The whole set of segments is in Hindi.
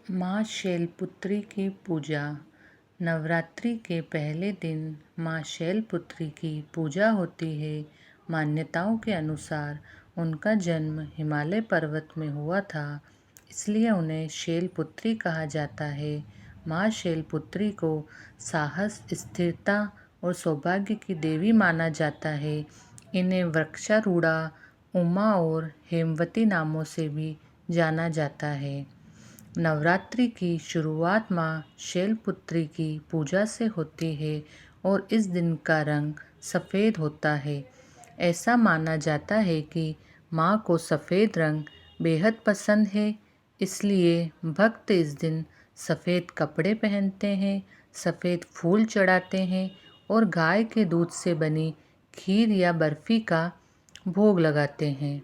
माँ शैलपुत्री की पूजा। नवरात्रि के पहले दिन माँ शैलपुत्री की पूजा होती है। मान्यताओं के अनुसार उनका जन्म हिमालय पर्वत में हुआ था, इसलिए उन्हें शैलपुत्री कहा जाता है। माँ शैलपुत्री को साहस, स्थिरता और सौभाग्य की देवी माना जाता है। इन्हें वृक्षारूढ़ा, उमा और हेमवती नामों से भी जाना जाता है। नवरात्रि की शुरुआत माँ शैलपुत्री की पूजा से होती है और इस दिन का रंग सफ़ेद होता है। ऐसा माना जाता है कि माँ को सफ़ेद रंग बेहद पसंद है, इसलिए भक्त इस दिन सफ़ेद कपड़े पहनते हैं, सफ़ेद फूल चढ़ाते हैं और गाय के दूध से बनी खीर या बर्फ़ी का भोग लगाते हैं।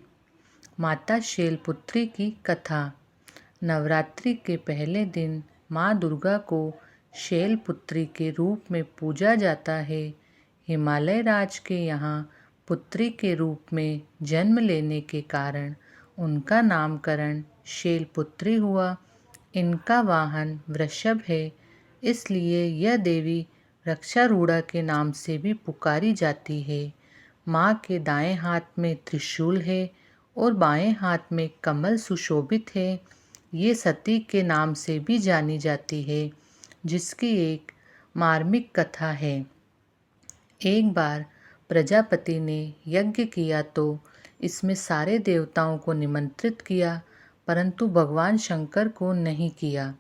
माता शैलपुत्री की कथा। नवरात्रि के पहले दिन माँ दुर्गा को शैलपुत्री के रूप में पूजा जाता है। हिमालय राज के यहाँ पुत्री के रूप में जन्म लेने के कारण उनका नामकरण शैलपुत्री हुआ। इनका वाहन वृषभ है, इसलिए यह देवी वृक्षारूढ़ा के नाम से भी पुकारी जाती है। माँ के दाएं हाथ में त्रिशूल है और बाएं हाथ में कमल सुशोभित है। ये सती के नाम से भी जानी जाती है, जिसकी एक मार्मिक कथा है। एक बार प्रजापति ने यज्ञ किया तो इसमें सारे देवताओं को निमंत्रित किया, परंतु भगवान शंकर को नहीं किया।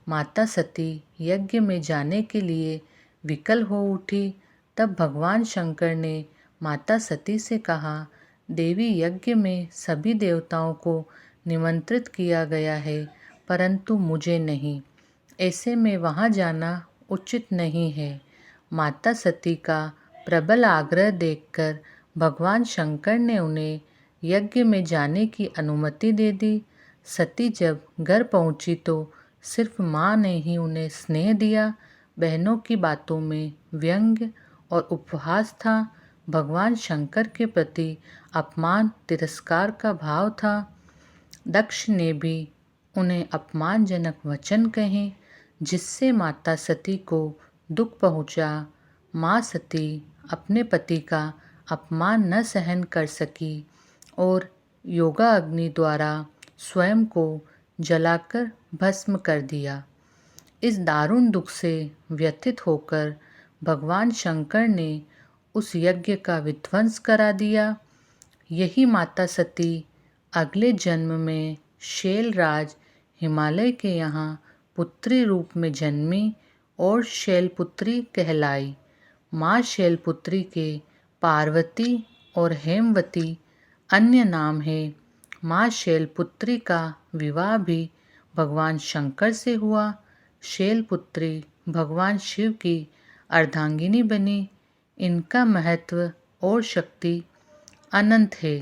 माता सती यज्ञ में जाने के लिए विकल हो उठी। तब भगवान शंकर ने माता सती से कहा, देवी, यज्ञ में सभी देवताओं को निमंत्रित किया गया है, परंतु मुझे नहीं। ऐसे में वहाँ जाना उचित नहीं है। माता सती का प्रबल आग्रह देखकर भगवान शंकर ने उन्हें यज्ञ में जाने की अनुमति दे दी। सती जब घर पहुँची तो सिर्फ माँ ने ही उन्हें स्नेह दिया। बहनों की बातों में व्यंग्य और उपहास था। भगवान शंकर के प्रति अपमान, तिरस्कार का भाव था। दक्ष ने भी उन्हें अपमानजनक वचन कहे, जिससे माता सती को दुख पहुंचा। माँ सती अपने पति का अपमान न सहन कर सकी और योगा अग्नि द्वारा स्वयं को जलाकर भस्म कर दिया। इस दारुण दुख से व्यथित होकर भगवान शंकर ने उस यज्ञ का विध्वंस करा दिया। यही माता सती अगले जन्म में शैलराज हिमालय के यहाँ पुत्री रूप में जन्मी और शैलपुत्री कहलाई। माँ शैलपुत्री के पार्वती और हेमवती अन्य नाम है। माँ शैलपुत्री का विवाह भी भगवान शंकर से हुआ। शैलपुत्री भगवान शिव की अर्धांगिनी बनी। इनका महत्व और शक्ति अनंत है।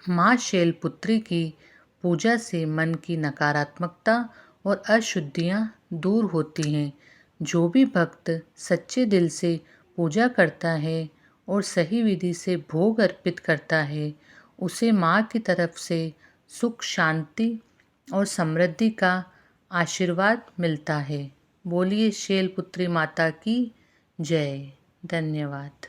माँ शैलपुत्री की पूजा से मन की नकारात्मकता और अशुद्धियाँ दूर होती हैं। जो भी भक्त सच्चे दिल से पूजा करता है और सही विधि से भोग अर्पित करता है, उसे माँ की तरफ से सुख, शांति और समृद्धि का आशीर्वाद मिलता है। बोलिए शैलपुत्री माता की जय। धन्यवाद।